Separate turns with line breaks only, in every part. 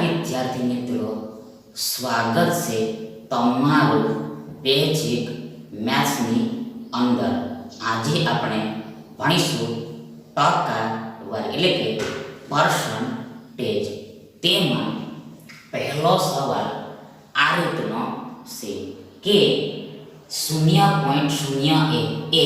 विद्यार्थी मित्रों, स्वागत से तमारू बेसिक मैथ्सनी अंदर आज આપણે ભણીશું ટકાવારી એટલે કે પર્સન્ટેજ। તેમાં પહેલો સવાલ આ રીતનો છે કે 0.01 એ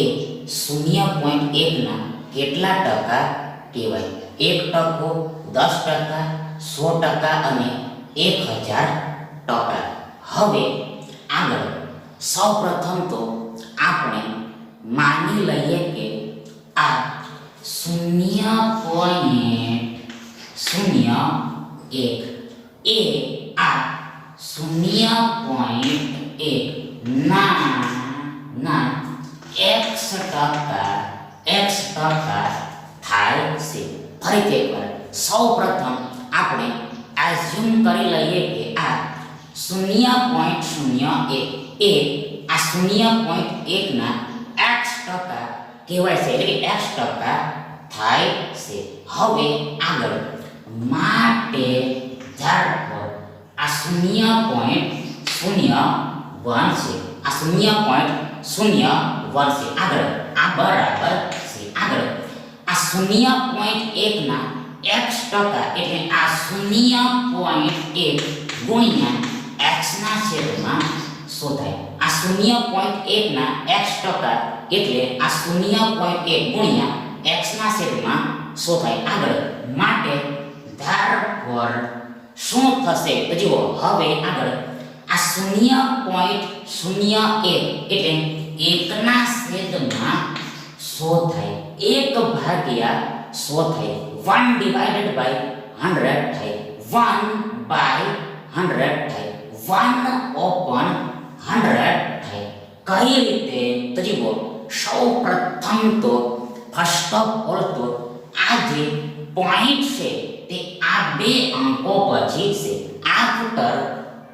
0.1 ના કેટલા ટકા કહેવાય? 1%, 10%, 100% અને 1000 ટકા। હવે આગળ સૌપ્રથમ તો આપણે માની લઈએ કે આ 0.01 એ આ 0.1 ના x ટકા થાય છે। ફરીથી એકવાર સૌપ્રથમ આપણે એઝ્યુમ કરી લઈએ કે આ 0.01 એ આ 0.1 ના x ટકા કહેવાય છે એટલે કે x ટકા થાય છે। હવે આગળ માટે therefore આ 0.01 છે, આ 0.01 છે। આગળ આ બરાબર છે। આગળ આ 0.1 ના x ટકા એટલે આ 0.1 ગુણ્યા x ના છેદમાં શોધાય। આ 0.1 ના x ટકા એટલે આ 0.1 ગુણ્યા x ના છેદમાં શોધાય। આગળ માટે therefore શું થશે તો જુઓ હવે આગળ આ 0.01 એટલે 1 ના છેદમાં 100 થાય, 1 ભાગ્યા 100 થાય, 1 divided by 100 થાય, 1 by 100 થાય, 1 upon 100 થાય। કઈ રીતે તો જુઓ સૌપ્રથમ તો ફર્સ્ટ ઓફ ઓલ તો આ જે પોઈન્ટ છે તે આ બે અંકો પછી છે, આફ્ટર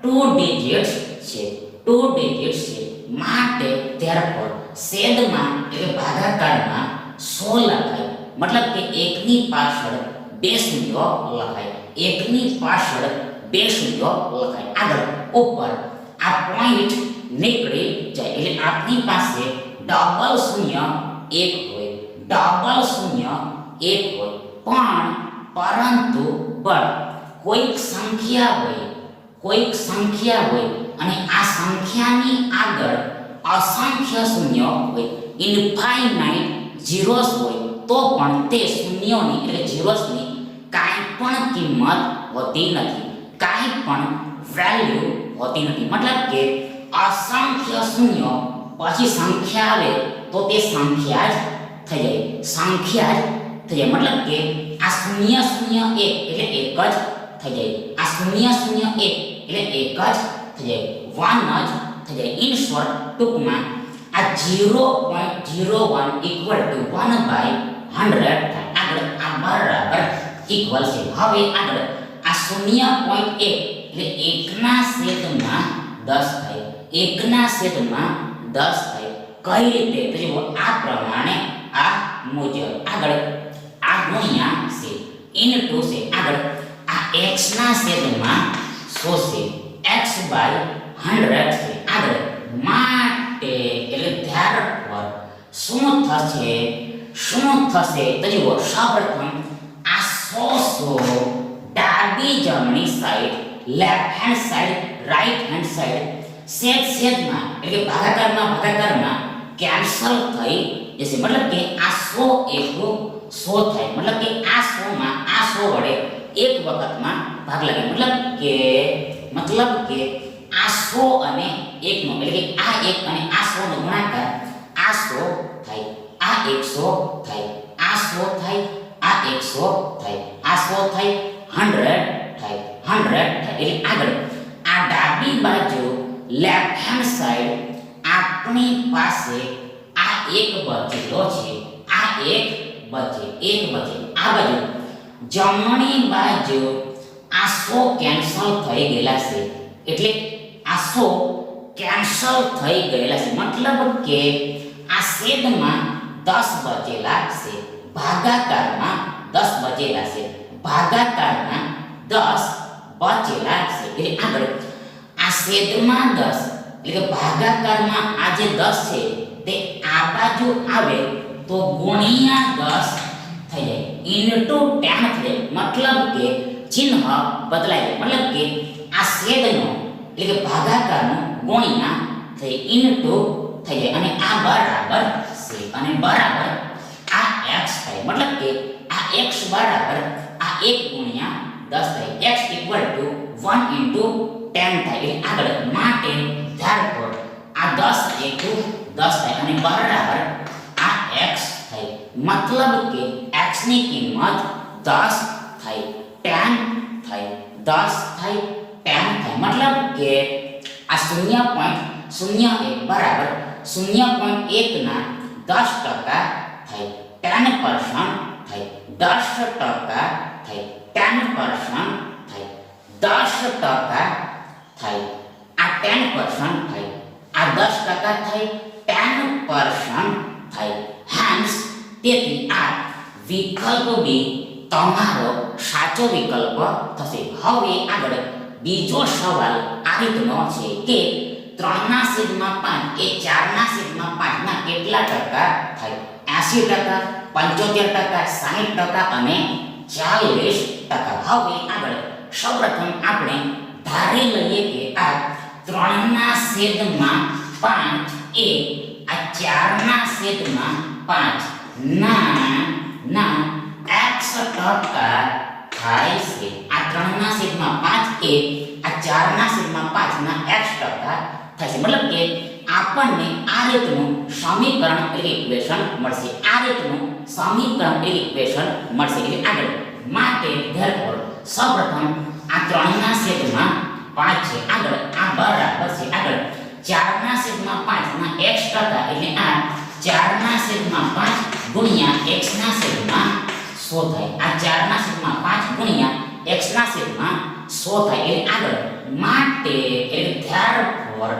2 ડિજિટ્સ છે, 2 ડિજિટ્સ છે। માટે therefore છેદમાં એટલે ભાગાકારમાં 100 લખાય, મતલબ કે 1 ની પાછળ 2 શૂન્યો લખાય, 1 ની પાછળ 2 શૂન્યો લખાય। આગળ ઉપર આ પોઈન્ટ નીકળી જાય એટલે આપણી પાસે ડબલ શૂન્ય 1 હોય, ડબલ શૂન્ય 1 હોય, પણ પરંતુ કોઈક સંખ્યા હોય અને આ સંખ્યાની આગળ અસંખ્ય શૂન્યો હોય, ઇન્ફાઇનાઇટ ઝીરોસ હોય, તો પણ તે શૂન્યોની એટલે ઝીરોસની કાંઈ પણ કિંમત હોતી નથી, કાંઈ પણ વેલ્યુ હોતી નથી। મતલબ કે અસંખ્ય શૂન્યો પછી સંખ્યા આવે તો તે સંખ્યા જ થઈ જાય, સંખ્યા જ થઈ જાય। મતલબ કે આ 001 એટલે એક જ થઈ જાય, આ 001 એટલે એક જ થઈ જાય, 1 જ થઈ જાય। ઇન શોર્ટ ટૂંકમાં આ 0.01 ઇક્વલ ટુ 1/100 થાય। આગળ આ બરાબર ઇક્વલ છે। હવે આગળ આ 0.1 એટલે 1 ના છેદમાં 10 થાય, 1 ના છેદમાં 10 થાય। કઈ રીતે તો જુઓ આ પ્રમાણે આ મુજબ આગળ આ ગુણ્યા છે, ઇનટુ છે। આગળ આ x ના છેદમાં 100 છે, x by 100 છે। આગળ માટે એટલે therefore શું થશે તો જુઓ સૌપ્રથમ આ 100 ડાબી જમણી side left hand side right hand side છેદમાં એટલે ભાગાકારમાં કેન્સલ થઈ જશે। મતલબ કે આ 100 એકલું 100 થાય, મતલબ કે આ 100 માં આ 100 વડે એક વખતમાં ભાગ લાગે, મતલબ કે આ 100 અને 1 નો એટલે કે આ 1 અને આ 100 નો ગુણાકાર આ 100 થાય, આ 100 થાય, આ 100 થાય, આ 100 થાય, આ 100 થાય, 100 થાય, 100 થાય। એટલે આગળ આ ડાબી બાજુ લેફ્ટ હેન્ડ સાઈડ આપણી પાસે આ એક બચેલો છે, આ એક બચે। આ બાજુ જમણી બાજુ આ 100 કેન્સલ થઈ ગયેલા છે એટલે આ 100 કેન્સલ થઈ ગયેલા છે, મતલબ કે આ છેદમાં 10 બચેલા છે, ભાગાકારમાં 10 બચેલા છે, ભાગાકારમાં 10 બચેલા છે. એટલે આગળ આ છેદમાં 10 એટલે કે ભાગાકારમાં આ જે 10 છે તે આ બાજુ આવે તો ગુણ્યા 10 થઈ જાય ઇન્ટુ tan થઈ જાય. મતલબ કે ચિહ્ન બદલાય જાય. મતલબ કે આ છેદનો એટલે કે ભાગાકારનો ગુણ્યા થઈ ઇન્ટુ થઈ જાય અને આ બરાબર છે અને બરાબર આ x થાય. મતલબ કે આ x બરાબર આ 1 ગુણ્યા 10 થાય. x ઇક્વલ ટુ 1 ઇન્ટુ 10 થાય. એટલે આગળ માટે therefore આ 10 ઇન્ટુ 10 થાય અને બરાબર આ x થાય. મતલબ કે x ની કિંમત 10 થાય 10 થાય 10 થાય 10 થાય. મતલબ કે આ 0.01 બરાબર 0.1 ના 10% થાય 10% થાય 10% થાય 10% થાય 10% થાય આ 10% થાય આ 10% થાય 10% થાય. હેન્સ તેથી આ વિકલ્પ બી તમારો સાચો વિકલ્પ થશે. હવે આગળ બીજો સવાલ આ રીતનો છે કે 3/5 એ 4/5 ના કેટલા ટકા થાય? 80%, 75%, 60% અને 40%. હવે આગળ સૌપ્રથમ આપણે ધારી લઈએ કે આ 3/5 એ આ 4/5 ના x% થાય છે. આ 3/5 એ આ 4/5 ના x% થાય છે. મતલબ કે આપણને આ રીતનું સમીકરણ ઇક્વેશન મળશે. આ રીતનું સમીકરણ ઇક્વેશન મળશે. એટલે આગળ માટે therefore સૌપ્રથમ આ 3/5 છે. આગળ આ બરાબર છે. આગળ 4/5 ના x% એટલે આ 4/5 ગુણ્યા x/100 થાય. આ 4/5 ગુણ્યા x/100 થાય. એટલે આગળ માટે એટલે therefore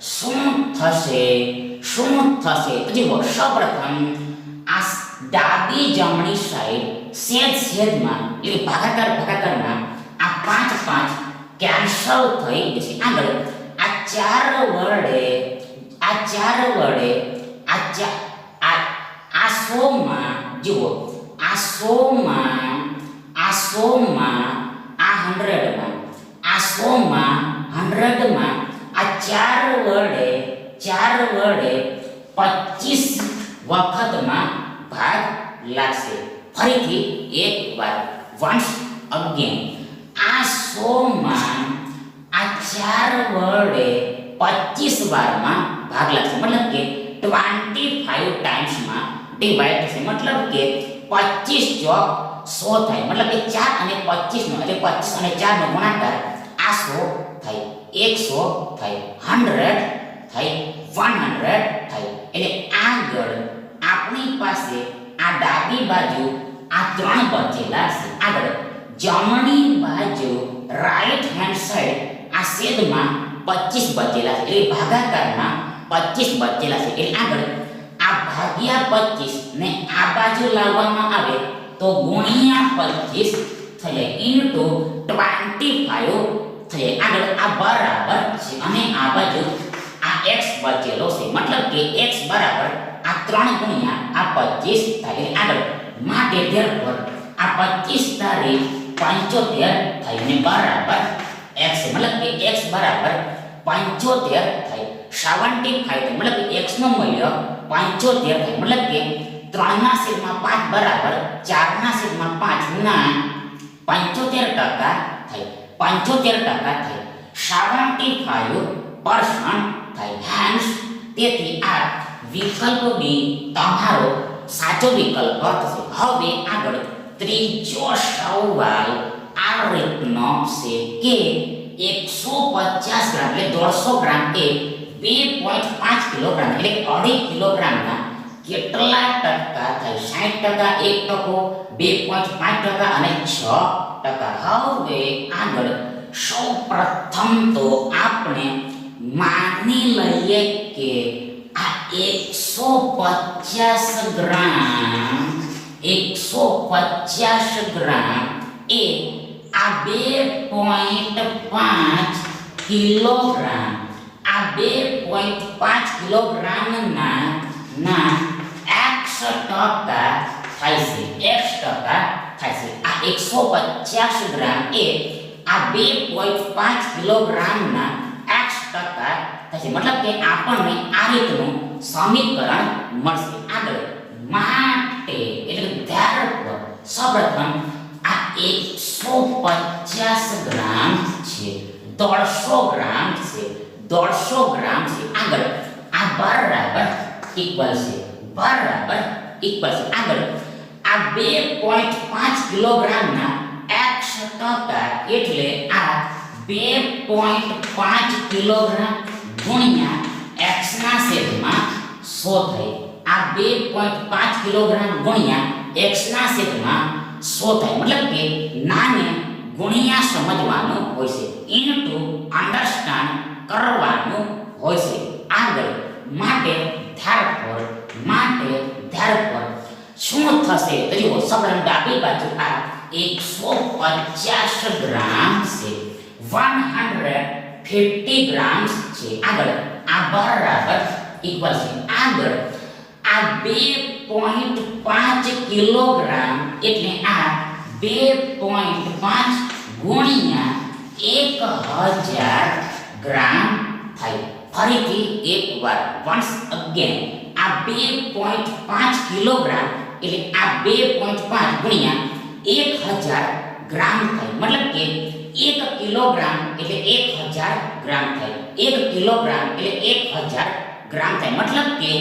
શું થશે? તો જુઓ સૌપ્રથમ આ ડાબી જમણી સાઈડ છેદમાં એટલે ભાગાકારમાં આ 5 કેન્સલ થઈ જશે. આગળ આ 4 વડે આ 100 માં જુઓ આ 100 માં આ 100 માં આ 100 માં 100 માં આ 4 વડે 25 વખતમાં ભાગ લાગશે. ફરીથી એકવાર once again આ 100 માં આ 4 વડે 25 વારમાં ભાગ લાગશે. મતલબ કે 25 ટાઈમ્સમાં ડિવાઈડ થશે. મતલબ કે 25 ચોક 100 થાય. મતલબ કે 4 અને 25 નો એટલે 25 અને 4 નો ગુણાકાર આ 100 થાય 100 થાય 100 થાય 100 થાય. એટલે આગળ આપણી પાસે આ ડાબી બાજુ આ 3 બચેલા છે. આગળ જમણી બાજુ રાઈટ હેન્ડ સાઈડ આ છેદમાં 25 બચેલા છે. એટલે ભાગાકારમાં 25 બચેલા છે. એટલે આગળ આ ભાગ્યા 25 ને આ બાજુ લાવવામાં આવે તો ગુણ્યા 25 થઈ જાય ઇન્ટુ 25 થઈ જાય. આગળ આ બરાબર છે અને આ બાજુ આ x બચેલો છે. મતલબ કે x બરાબર આ 3 ગુણ્યા આ 25 થાય. આગળ માટે therefore આ 25 તારીખ 75 થાય ને બરાબર x. મતલબ કે x બરાબર 75 થાય 75 થાય. મતલબ કે x નું મૂલ્ય 75 થાય. મતલબ કે 3/5 બરાબર 4/5 ના 75% થાય 75% થાય 75% થાય. હેન્સ તેથી આ વિકલ્પ બી તમારો સાચો વિકલ્પ થશે. હવે આગળ ત્રીજો સવાલ આ રીતનો છે કે 150 ગ્રામ એટલે 150 ગ્રામ એ 2.5 કિલોગ્રામ એટલે 2.5 કિલોગ્રામના કેટલા ટકા થાય? 60%, 1%, 2.5% અને 6%. હવે આગળ સૌપ્રથમ તો આપણે માની લઈએ કે આ 150 ગ્રામ એ આ 2.5 કિલોગ્રામ આ 2.5 કિલોગ્રામના x% થાય છે x% થાય છે આ 150 ગ્રામ એ આ 2.5 કિલોગ્રામના x% થાય છે મતલબ કે આપણને આ રીતનું સમીકરણ મળશે આગળ માટે એટલે therefore સૌપ્રથમ આ 150 ગ્રામ છે 150 ગ્રામ છે 150 ગ્રામ છે આગળ આ બરાબર ઇક્વલ છે બરાબર ઇક્વલ છે આગળ આ 2.5 કિલોગ્રામના x% એટલે આ 2.5 કિલોગ્રામ ગુણ્યા x ના છેદમાં 100 થાય આ 2.5 કિલોગ્રામ ગુણ્યા x ના છેદમાં 100 થાય મતલબ કે નાને ગુણ્યા સમજવાનું હોય છે ઇનટુ અન્ડરસ્ટેન્ડ કરવાનું હોય છે આગળ માટે therefore શું થશે તો જુઓ સૌપ્રથમ ડાબી બાજુ આ 150 ગ્રામ છે 150 ગ્રામ છે આગળ આ બરાબર ઇક્વલ છે આગળ આ 2.5 કિલોગ્રામ એટલે આ 2.5 ગુણ્યા 1000 ગ્રામ થાય ફરીથી એકવાર once again આ 2.5 કિલોગ્રામ એટલે આ 2.5 ગુણ્યા 1000 ગ્રામ થાય મતલબ કે 1 કિલોગ્રામ એટલે 1000 ગ્રામ થાય 1 કિલોગ્રામ એટલે 1000 ગ્રામ થાય મતલબ કે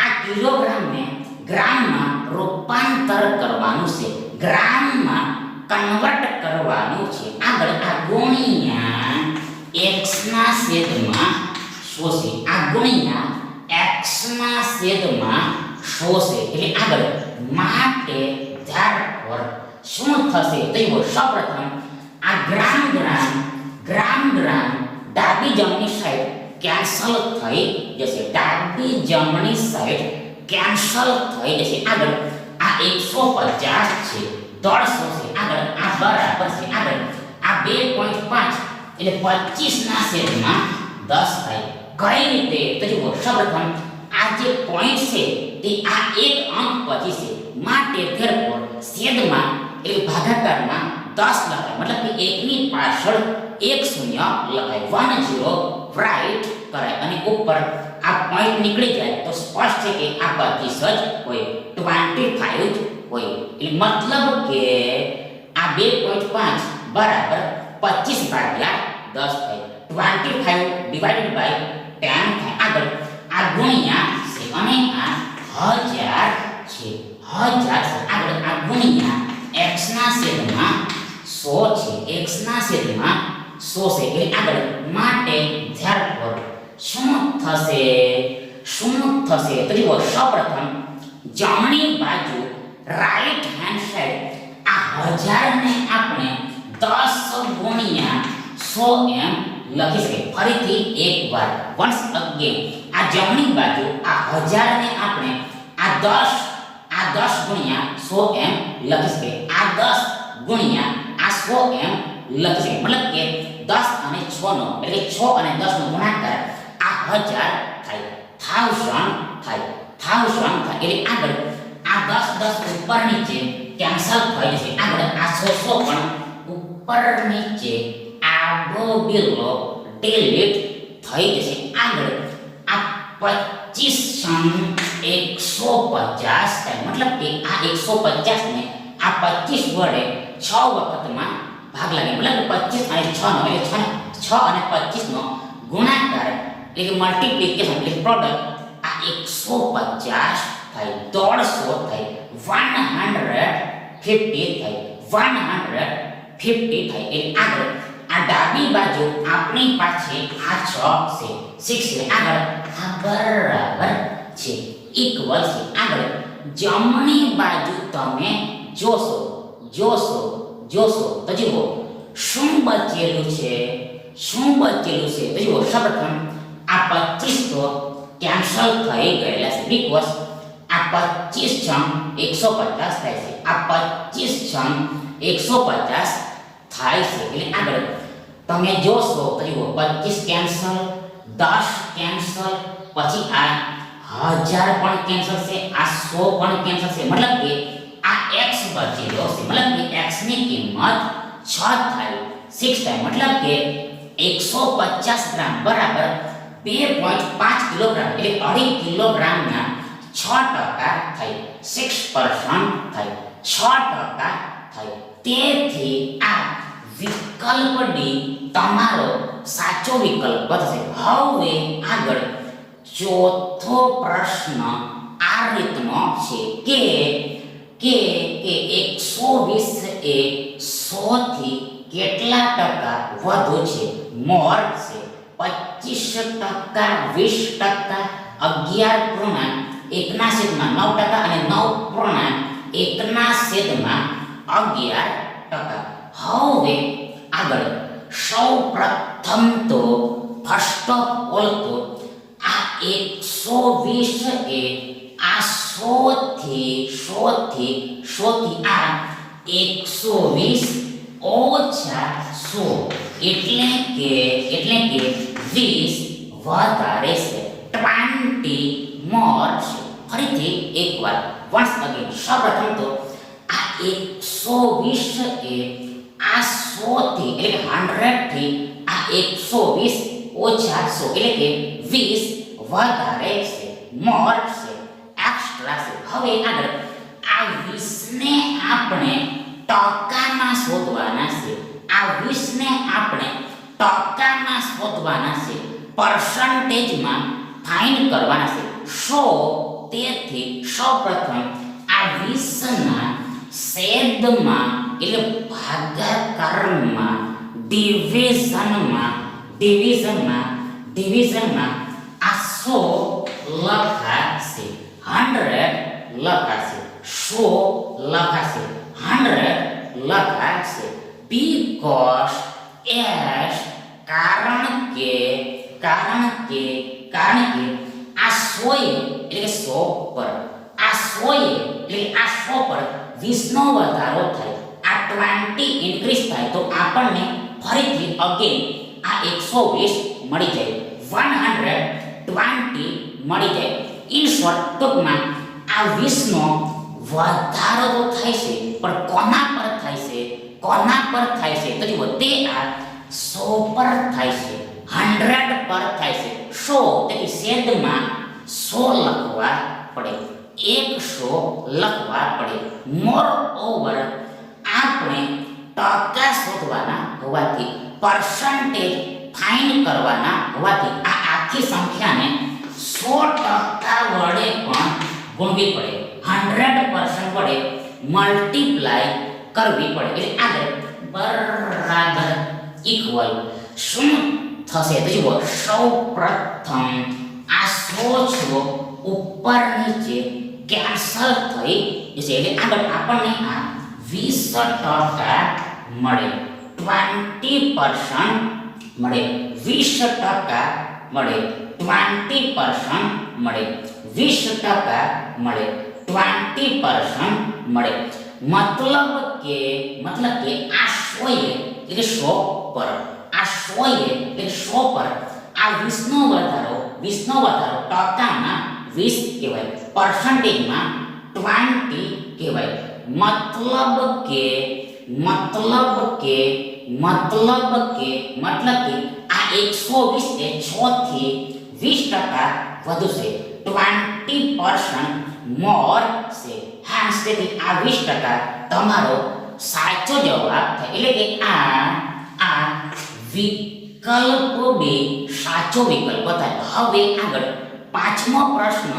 આ કિલોગ્રામને ગ્રામમાં રૂપાંતર કરવાનું છે ગ્રામમાં કન્વર્ટ કરવાનું છે આગળ આ ગુણ્યા x ના છેદમાં 100 છે આ ગુણ્યા x ના છેદમાં 100 છે એટલે આગળ માટે therefore શું થશે તો જુઓ સૌપ્રથમ આ ગ્રામ ડાબી જમણી સાઈડ કેન્સલ થઈ જશે ડાબી જમણી સાઈડ કેન્સલ થઈ જશે આગળ આ 150 છે 150 છે આગળ આ બરાબર છે આગળ આ 2.5 એટલે 25 ના છેદમાં 10 થાય કઈ રીતે તો જુઓ સૌપ્રથમ આ જે પોઈન્ટ છે તે આ એક અંક પછી છે માટે therefore છેદમાં એટલે ભાગાકારમાં 10 લખાય મતલબ કે 1 ની પાછળ 1 શૂન્ય લખાય 10 રાઈટ કરાય અને ઉપર આ પોઈન્ટ નીકળી જાય તો સ્પષ્ટ છે કે આ 25 જ હોય 25 જ હોય એટલે મતલબ કે આ 2.5 બરાબર 25 ભાગ્યા 10 થાય 25 ડિવાઇડેડ બાય 10 થાય આગળ આ ગુણ્યા છે અને આ 1000 છે 1000 છે આગળ આ ગુણ્યા x ના છેદમાં 100 છે x ના છેદમાં 100 છે એટલે આગળ માટે therefore શું થશે તો જુઓ સૌપ્રથમ જમણી બાજુ રાઈટ હેન્ડ સાઈડ આ 1000 ને આપણે 10 ગુણ્યા 100 એમ લખી શકીએ ફરીથી એકવાર once again આ જમણી બાજુ આ 1000 ને આપણે આ 10 ગુણ્યા 100 એમ લખી શકીએ આ 10 ગુણ્યા આ 100 એમ લખી શકીએ મતલબ કે 10 અને 6 નો એટલે 6 અને 10 નો ગુણાકાર આ 1000 થાય 1000 થાય એટલે આગળ આ 10 ઉપર નીચે કેન્સલ થઈ જશે આગળ આ 100 પણ ઉપર નીચે આડો બિલો ડિલીટ થઈ જશે આગળ આ 25 150 થાય મતલબ કે આ 150 ને આ 25 વડે 6 વખતમાં ભાગ લાગે મતલબ 25 અને 6 નો એટલે 6 અને 25 નો ગુણાકાર એટલે કે મલ્ટીપ્લિકેશન એટલે પ્રોડક્ટ આ 150 થાય 150 થાય 150 થાય 150 થાય એટલે આગળ આ ડાબી બાજુ આપણી પાસે આ 6 છે 6 છે આગળ આ બરાબર છે ઇક્વલ છે આગળ જમણી બાજુ તમે જોશો તો જુઓ શું બચેલું છે તો જુઓ સૌપ્રથમ આ 25 તો કેન્સલ થઈ ગયેલા છે બીકોઝ આ 25 જમ 150 થાય છે આ 25 જમ 150 થાય છે. એટલે આગળ તમે જોશો તો જુઓ 25 કેન્સલ, 10 કેન્સલ, પછી આ 1000 પણ કેન્સલ છે, આ 100 પણ કેન્સલ છે. મતલબ કે આ x બચી જશે. મતલબ કે x ની કિંમત 6 થાય, 6 થાય. મતલબ કે 150 ગ્રામ બરાબર 2.5 કિલોગ્રામ એટલે 2.5 કિલોગ્રામના 6% થાય, 6% થાય, 6% થાય. તેથી આ વિકલ્પ ડી તમારો સાચો વિકલ્પ થશે. હવે આગળ ચોથો પ્રશ્ન આ રીતનો છે કે 120 એ 100 થી કેટલા ટકા વધુ છે? મોર છે. 25%, 20%, 11.1/9% અને 9.1/11%. હવે આગળ સૌપ્રથમ તો ફર્સ્ટ ઓફ ઓલ તો આ 120 એ આ 100 થી આ 120 ઓછા 100 એટલે કે 20 વધારે છે, 20 મોર છે. ફરીથી એકવાર once again સૌપ્રથમ તો આ 120 એ આ 100 થી એટલે 100 થી આ 120 ઓછા 100 એટલે કે 20 વધારે છે, મોર છે, એક્સ્ટ્રા છે. હવે આગળ આ 20 ને આપણે ટકામાં શોધવાના છે. આ 20 ને આપણે ટકામાં શોધવાના છે, પર્સન્ટેજમાં ફાઇન્ડ કરવાના છે. તેથી સૌપ્રથમ આ 20 ના છેદમાં એટલે ભાગાકારમાં ડિવિઝનમાં આ 100 લખાશે, 100 લખાશે, 100 લખાશે, 100 લખાશે. બીકોઝ એસ કારણ કે આ 100 એટલે 100 પર આ 100 એટલે આ 100 પર 20 નો વધારો થાય, આ 20 ઇન્ક્રીઝ થાય તો આપણને ફરીથી અગેન આ 120 મળી જાય, 120 મળી જાય. ઇન શોર્ટ ટૂંકમાં આ 20 નો વધારો તો થાય છે પણ કોના પર થાય છે તો જુઓ તે આ 100 પર થાય છે, 100 પર થાય છે. 100 તેથી છેદમાં 100 લખવા પડે, 100 લખવા પડે. મોર ઓવર આપણે ટકા શોધવાના હોવાથી, પર્સન્ટેજ ફાઇન્ડ કરવાના હોવાથી આ આખી સંખ્યાને 100% વડે પણ ગુણવી પડે, 100% વડે મલ્ટીપ્લાય કરવી પડે. એટલે આગળ બરાબર ઇક્વલ શું થશે તો જુઓ સૌપ્રથમ આ 100 ઉપર નીચે કેન્સલ થઈ જશે. એટલે આગળ આપણને આ 20% મળે, 20% મળે, 20% મળે, 20% મળે, 20% મળે, 20% મળે. મતલબ કે આ 100 એટલે 100 પર આ 100 એટલે 100 પર આ 20 નો વધારો ટકામાં 20 કહેવાય, પર્સન્ટેજમાં 20 કહેવાય. મતલબ કે આ 120 એ 6 થી 20% વધુ છે, 20% મોર છે. હાન્સ તેથી આ 20% તમારો સાચો જવાબ થાય. એટલે કે આ વિકલ્પ બે સાચો વિકલ્પ થાય. હવે આગળ પાંચમો પ્રશ્ન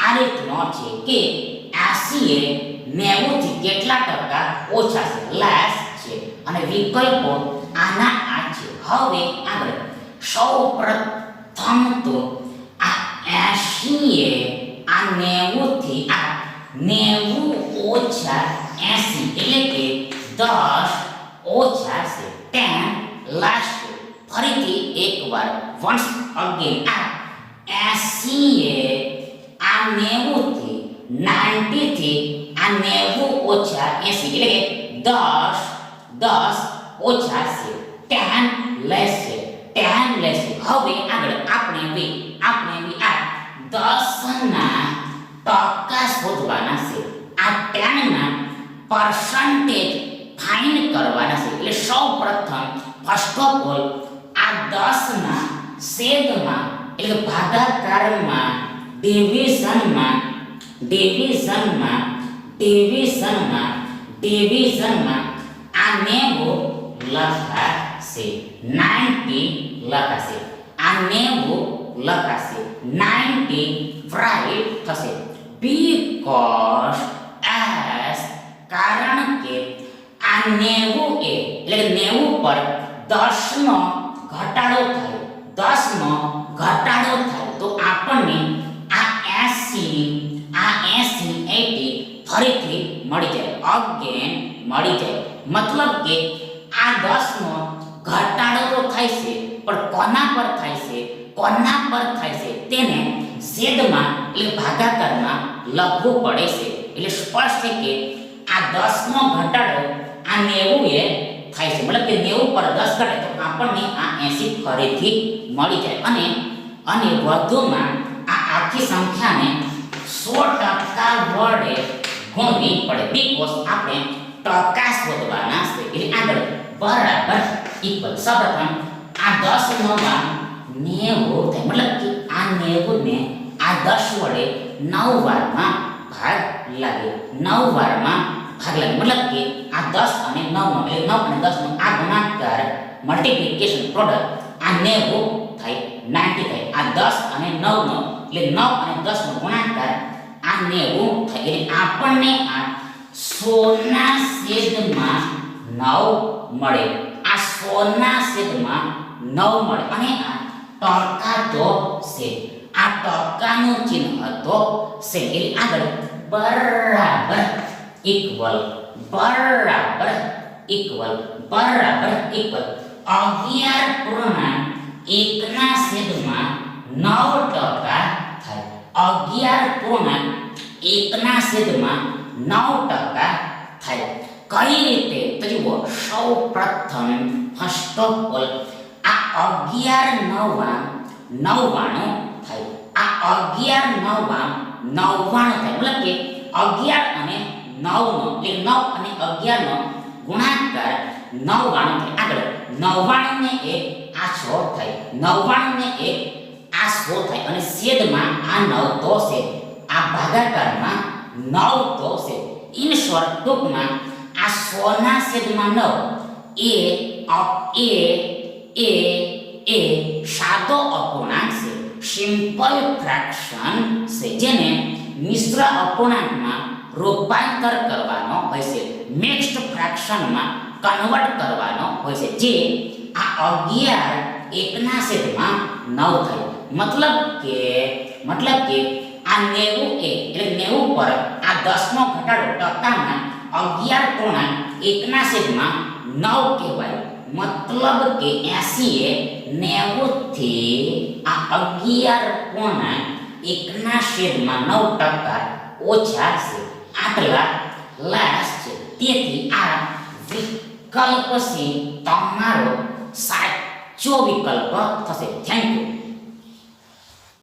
આ રીતનો છે કે 80 એ 90 થી કેટલા ટકા ઓછા છે, લેસ છે, અને વિકલ્પો આના આ છે. હવે આગળ સૌપ્રથમ તો આ 80 એ આ 90 થી આ 90 ઓછા 80 એટલે કે 10 ઓછા છે, 10 લેસ છે. ફરીથી એકવાર વન્સ અગેન આ 80 એ આ 90 થી 90 થી આ 90 ઓછા 80 એટલે કે 10 ઓછા છે. tan લેસ છે. tan લેસ છે. હવે આગળ આપણે આ 10 ના ટકા શોધવાના છે. આ tan ના પરસન્ટેજ ફાઇન્ડ કરવાના છે. એટલે સૌપ્રથમ ફર્સ્ટ ઓફ ઓલ આ 10 ના છેદમાં એટલે ભાગાકારમાં ડિવિઝનમાં આ 90 લખાશે. 90 લખાશે. આ 90 લખાશે. 90 રાઈટ થશે. બીકોઝ એસ કારણ કે આ 90 એટલે 90 પર 10 નો ઘટાડો થાય. 10 નો ઘટાડો થાય તો આપણને આ 80 ફરીથી મળી જાય. અગેન મળી જાય. મતલબ કે આ 10 નો ઘટાડો તો થાય છે પણ કોના પર થાય છે તેને છેદમાં એટલે ભાગાકારમાં લખવું પડે છે. એટલે સ્પષ્ટ છે કે આ 10 નો ઘટાડો આ 90 એ થાય છે. મતલબ કે 90 પર 10 ઘટે તો આપણને આ 80 ફરીથી મળી જાય. અને વધુમાં આ આખી સંખ્યાને 100% વડે ગુણવી પડે. બીકોઝ આપણે ટકા શોધવાના છે. એટલે આગળ બરાબર ઇક્વલ. સૌપ્રથમ આ 10 નો માં 90 થાય. મતલબ કે આ 90 ને આ 10 વડે 9 વારમાં ભાગ લાગે. 9 વારમાં ભાગ લાગે. મતલબ કે આ 10 અને 9 નો એટલે 9 અને 10 નો આ ગુણાકાર મલ્ટીપ્લિકેશન પ્રોડક્ટ આ 90 થાય 90 થાય. આ 10 અને 9 નો એટલે 9 અને 10 નો ગુણાકાર આ 90 થાય. એટલે આપણને આ 100 ના છેદમાં 9 મળે. આ 100 ના છેદમાં 9 મળે. અને આ ટકા તો છે. આ ટકાનું ચિહ્ન તો છે. એટલે આગળ બરાબર ઇક્વલ 11.1 ના છેદમાં 9 ટકા થાય. 11.1 ના છેદમાં 9 ટકા થાય. કઈ રીતે તો જુઓ. સૌપ્રથમ ફર્સ્ટ ઓફ ઓલ આ 11 99 થાય. આ 11 99 થાય. મતલબ કે 11 અને 9 નો એટલે 9 અને 11 નો ગુણાકાર 99 થાય. આગળ 99 ને 1 આ 100 થાય. 99 ને 1 આ 100 થાય. અને છેદમાં આ 9 તો છે. આ ભાગાકારમાં 9 તો છે. ઇન શોર્ટ ટૂંકમાં આ 100 ના છેદમાં 9 એ સાદો અપૂર્ણાંક છે. સિમ્પલ ફ્રેક્શન છે. જેને મિશ્ર અપૂર્ણાંકમાં રૂપાંતર કરવાનો હોય છે. મિક્સ્ડ ફ્રેક્શનમાં કન્વર્ટ કરવાનો હોય છે. જે આ 11 1 ના છેદમાં 9 થાય. મતલબ કે આ 90 એટલે 90 પર આ 10 નો ઘટાડો ટકામાં 11.1 ના છેદમાં 9 કહેવાય. મતલબ કે 80 એ 90 થી આ 11.1 ના છેદમાં 9 ટકા ઓછા છે. આટલા લેસ છે. તેથી આ વિકલ્પ છે તમારો સાચો વિકલ્પ થશે. Thank you.